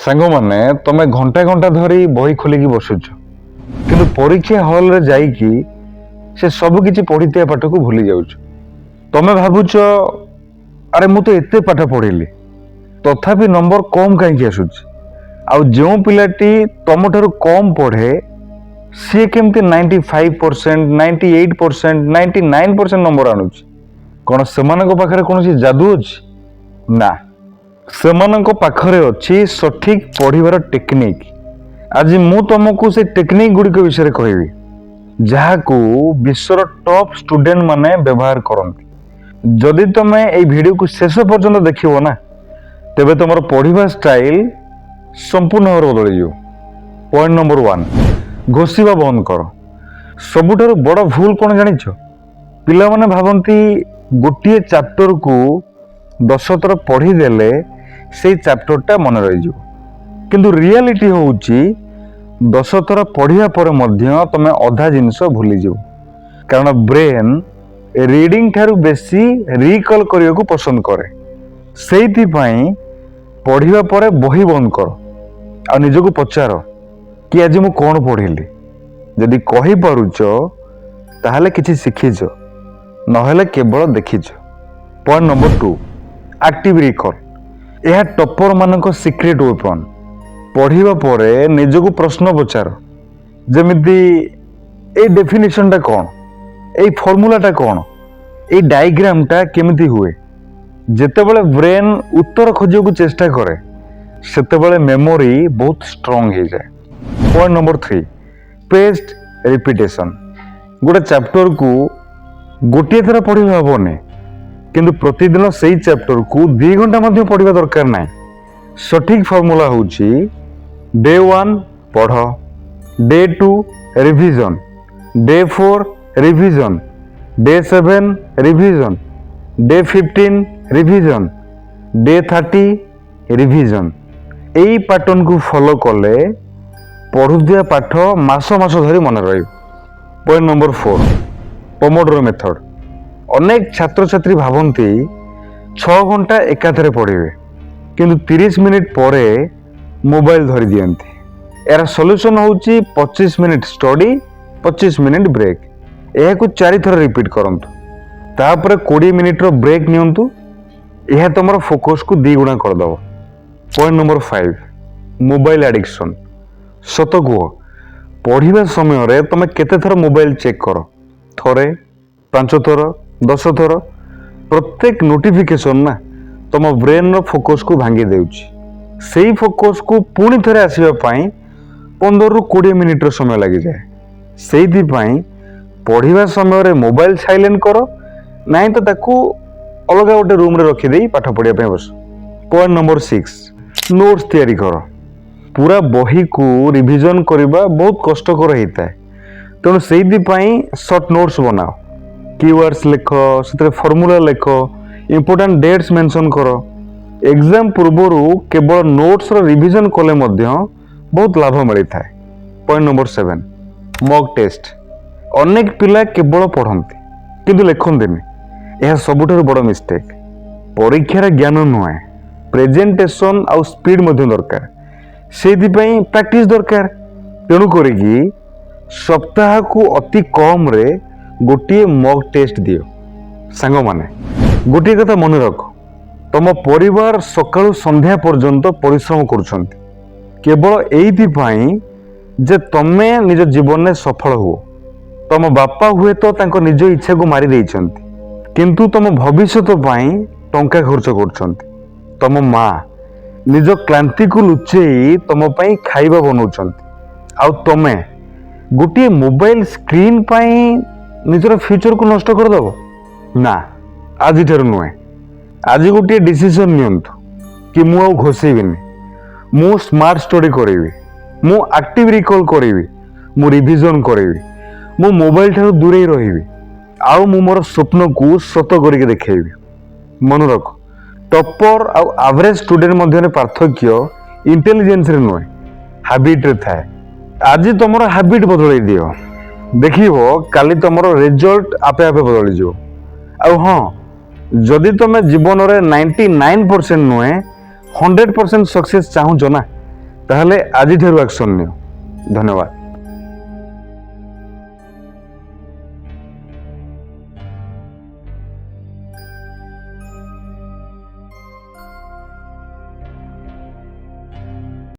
ସାଙ୍ଗମାନେ ତମେ ଘଣ୍ଟା ଘଣ୍ଟା ଧରି ବହି ଖୋଲିକି ବସୁଛ, କିନ୍ତୁ ପରୀକ୍ଷା ହଲରେ ଯାଇକି ସେ ସବୁ କିଛି ପଢିଥିବା ପାଠକୁ ଭୁଲି ଯାଉଛ। ତମେ ଭାବୁଛ ଆରେ ମୁଁ ତ ଏତେ ପାଠ ପଢିଲି, ତଥାପି ନମ୍ବର କମ୍ କାହିଁକି ଆସୁଛି? ଆଉ ଯେଉଁ ପିଲାଟି ତମଠାରୁ କମ୍ ପଢେ ସିଏ କେମିତି 95%, 98%, 99% ନମ୍ବର ଆଣୁଛି? କ'ଣ ସେମାନଙ୍କ ପାଖରେ କୌଣସି ଯାଦୁ ଅଛି? ନା, ସେମାନଙ୍କ ପାଖରେ ଅଛି ସଠିକ୍ ପଢିବାର ଟେକ୍ନିକ୍। ଆଜି ମୁଁ ତମକୁ ସେ ଟେକ୍ନିକ୍ ଗୁଡ଼ିକ ବିଷୟରେ କହିବି, ଯାହାକୁ ବିଶ୍ୱର ଟପ୍ ଷ୍ଟୁଡେଣ୍ଟ ମାନେ ବ୍ୟବହାର କରନ୍ତି। ଯଦି ତମେ এই ଭିଡିଓକୁ ଶେଷ ପର୍ଯ୍ୟନ୍ତ ଦେଖିବ ନା, ତେବେ ତମର ପଢିବା ଷ୍ଟାଇଲ ସମ୍ପୂର୍ଣ୍ଣ ଭାବରେ ବଦଳିଯିବ। ପଏଣ୍ଟ ନମ୍ବର 1, ଘୋଷିବା ବନ୍ଦ କର। ସବୁଠାରୁ ବଡ଼ ଭୁଲ କ'ଣ ଜାଣିଛ? ପିଲାମାନେ ଭାବନ୍ତି ଗୋଟିଏ ଚାପ୍ଟରକୁ 10 ଥର ପଢିଦେଲେ ସେଇ ଚାପ୍ଟରଟା ମନେ ରହିଯିବ, କିନ୍ତୁ ରିଆଲିଟି ହେଉଛି 10 ଥର ପଢିବା ପରେ ମଧ୍ୟ ତମେ ଅଧା ଜିନିଷ ଭୁଲିଯିବ। କାରଣ ବ୍ରେନ୍ ରିଡିଂ ଠାରୁ ବେଶୀ ରିକଲ୍ କରିବାକୁ ପସନ୍ଦ କରେ। ସେଇଥିପାଇଁ ପଢିବା ପରେ ବହି ବନ୍ଦ କର ଆଉ ନିଜକୁ ପଚାର କି ଆଜି ମୁଁ କ'ଣ ପଢିଲି। ଯଦି କହିପାରୁଛ ତାହେଲେ କିଛି ଶିଖିଛ, ନହେଲେ କେବଳ ଦେଖିଛ। Point number 2, active recall. ଏହା ଟପର ମାନଙ୍କ ସିକ୍ରେଟ ୱେପନ୍। ପଢିବା ପରେ ନିଜକୁ ପ୍ରଶ୍ନ ପଚାର, ଯେମିତି ଏଇ ଡେଫିନେସନଟା କ'ଣ, ଏଇ ଫର୍ମୁଲାଟା କ'ଣ, ଏଇ ଡାଇଗ୍ରାମଟା କେମିତି ହୁଏ। ଯେତେବେଳେ ବ୍ରେନ୍ ଉତ୍ତର ଖୋଜିବାକୁ ଚେଷ୍ଟା କରେ ସେତେବେଳେ ମେମୋରି ବହୁତ ଷ୍ଟ୍ରଙ୍ଗ ହେଇଯାଏ। Point number 3, ସ୍ପେସ୍ଡ repetition. ଗୋଟେ ଚାପ୍ଟରକୁ ଗୋଟିଏ ଥର ପଢିବା ହବନି, କିନ୍ତୁ ପ୍ରତିଦିନ ସେଇ ଚାପ୍ଟରକୁ 2 ଘଣ୍ଟା ମଧ୍ୟ ପଢିବା ଦରକାର ନାହିଁ। ସଠିକ୍ ଫର୍ମୁଲା ହେଉଛି ଡେ 1 ପଢ, day 2 revision, day 4 revision, day 7 revision, day 15 revision, day 30 revision. এই ପ୍ୟାଟର୍ନକୁ ଫଲୋ କଲେ ପଢୁଥିବା ପାଠ ମାସ ମାସ ଧରି ମନେ ରହିବ। Point number 4, pomodoro method. ଅନେକ ଛାତ୍ରଛାତ୍ରୀ ଭାବନ୍ତି 6 ଘଣ୍ଟା ଏକାଥରେ ପଢିବେ, କିନ୍ତୁ 30 ମିନିଟ୍ ପରେ ମୋବାଇଲ ଧରି ଦିଅନ୍ତି। ଏହାର ସଲ୍ୟୁସନ ହେଉଛି 25 ମିନିଟ୍ ଷ୍ଟଡି, 25 ମିନିଟ୍ ବ୍ରେକ୍। ଏହାକୁ 4 ଥର ରିପିଟ୍ କରନ୍ତୁ, ତାପରେ 20 ମିନିଟ୍ର ବ୍ରେକ୍ ନିଅନ୍ତୁ। ଏହା ତୁମର ଫୋକସକୁ 2 ଗୁଣା କରିଦେବ। Point number 5, mobile addiction. ସତ କୁହ, ପଢିବା ସମୟରେ ତମେ କେତେ ଥର ମୋବାଇଲ ଚେକ୍ କର? ଥରେ, 5 ଥର, 10 ଥର? ପ୍ରତ୍ୟେକ ନୋଟିଫିକେସନ୍ ନା ତମ ବ୍ରେନ୍ର ଫୋକସକୁ ଭାଙ୍ଗି ଦେଉଛି। ସେଇ ଫୋକସକୁ ପୁଣି ଥରେ ଆସିବା ପାଇଁ 15ରୁ 20 ମିନିଟ୍ର ସମୟ ଲାଗିଯାଏ। ସେଇଥିପାଇଁ ପଢିବା ସମୟରେ ମୋବାଇଲ ସାଇଲେଣ୍ଟ କର, ନାହିଁ ତ ତାକୁ ଅଲଗା ଗୋଟେ ରୁମ୍ରେ ରଖିଦେଇ ପାଠ ପଢିବା ପାଇଁ ବସ। ପଏଣ୍ଟ ନମ୍ବର 6, ନୋଟ୍ସ ତିଆରି କର। ପୁରା ବହିକୁ ରିଭିଜନ କରିବା ବହୁତ କଷ୍ଟକର ହେଇଥାଏ, ତେଣୁ ସେଇଥିପାଇଁ ସର୍ଟ ନୋଟ୍ସ ବନାଅ। କିୱାର୍ଡସ୍ ଲେଖ, ସେଥିରେ ଫର୍ମୁଲା ଲେଖ, ଇମ୍ପୋର୍ଟାଣ୍ଟ ଡେଟ୍ସ ମେନସନ୍ କର। ଏକ୍ଜାମ ପୂର୍ବରୁ କେବଳ ନୋଟ୍ସର ରିଭିଜନ କଲେ ମଧ୍ୟ ବହୁତ ଲାଭ ମିଳିଥାଏ। Point number 7, mock test. ଅନେକ ପିଲା କେବଳ ପଢନ୍ତି କିନ୍ତୁ ଲେଖନ୍ତିନି। ଏହା ସବୁଠାରୁ ବଡ଼ ମିଷ୍ଟେକ୍। ପରୀକ୍ଷାର ଜ୍ଞାନ ନୁହେଁ, ପ୍ରେଜେଣ୍ଟେସନ ଆଉ ସ୍ପିଡ୍ ମଧ୍ୟ ଦରକାର। ସେଇଥିପାଇଁ ପ୍ରାକ୍ଟିସ ଦରକାର। ତେଣୁ କରିକି ସପ୍ତାହକୁ ଅତି କମରେ ଗୋଟିଏ ମକ୍ ଟେଷ୍ଟ ଦିଅ। ସାଙ୍ଗମାନେ, ଗୋଟିଏ କଥା ମନେ ରଖ, ତମ ପରିବାର ସକାଳୁ ସନ୍ଧ୍ୟା ପର୍ଯ୍ୟନ୍ତ ପରିଶ୍ରମ କରୁଛନ୍ତି କେବଳ ଏଇଥିପାଇଁ ଯେ ତମେ ନିଜ ଜୀବନରେ ସଫଳ ହୁଅ। ତମ ବାପା ହୁଏତ ତାଙ୍କ ନିଜ ଇଚ୍ଛାକୁ ମାରି ଦେଇଛନ୍ତି, କିନ୍ତୁ ତମ ଭବିଷ୍ୟତ ପାଇଁ ଟଙ୍କା ଖର୍ଚ୍ଚ କରୁଛନ୍ତି। ତମ ମା ନିଜ କ୍ଳାନ୍ତିକୁ ଲୁଚେଇ ତମ ପାଇଁ ଖାଇବା ବନାଉଛନ୍ତି, ଆଉ ତମେ ଗୋଟିଏ ମୋବାଇଲ ସ୍କ୍ରିନ୍ ପାଇଁ ନିଜର ଫ୍ୟୁଚରକୁ ନଷ୍ଟ କରିଦେବ? ନା, ଆଜିଠାରୁ ନୁହେଁ। ଆଜି ଗୋଟିଏ ଡିସିସନ ନିଅନ୍ତୁ କି ମୁଁ ଆଉ ଘୋଷିବିନି, ମୁଁ ସ୍ମାର୍ଟ ଷ୍ଟଡି କରିବି, ମୁଁ ଆକ୍ଟିଭ ରିକଲ୍ କରିବି, ମୁଁ ରିଭିଜନ କରିବି, ମୁଁ ମୋବାଇଲ ଠାରୁ ଦୂରେଇ ରହିବି, ଆଉ ମୁଁ ମୋର ସ୍ୱପ୍ନକୁ ସତ କରିକି ଦେଖେଇବି। ମନେ ରଖ, ଟପର ଆଉ ଆଭରେଜ ଷ୍ଟୁଡେଣ୍ଟ ମଧ୍ୟରେ ପାର୍ଥକ୍ୟ ଇଣ୍ଟେଲିଜେନ୍ସରେ ନୁହେଁ, ହାବିଟରେ ଥାଏ। ଆଜି ତମର ହାବିଟ ବଦଳେଇ ଦିଅ, ଦେଖିବ କାଲି ତମର ରେଜଲ୍ଟ ଆପେ ଆପେ ବଦଳିଯିବ। ଆଉ ହଁ, ଯଦି ତମେ ଜୀବନରେ 99% ନୁହେଁ 100% ସକ୍ସେସ୍ ଚାହୁଁଛ ନା, ତାହେଲେ ଆଜିଠାରୁ ଆକ୍ସନ ନିଅ। ଧନ୍ୟବାଦ।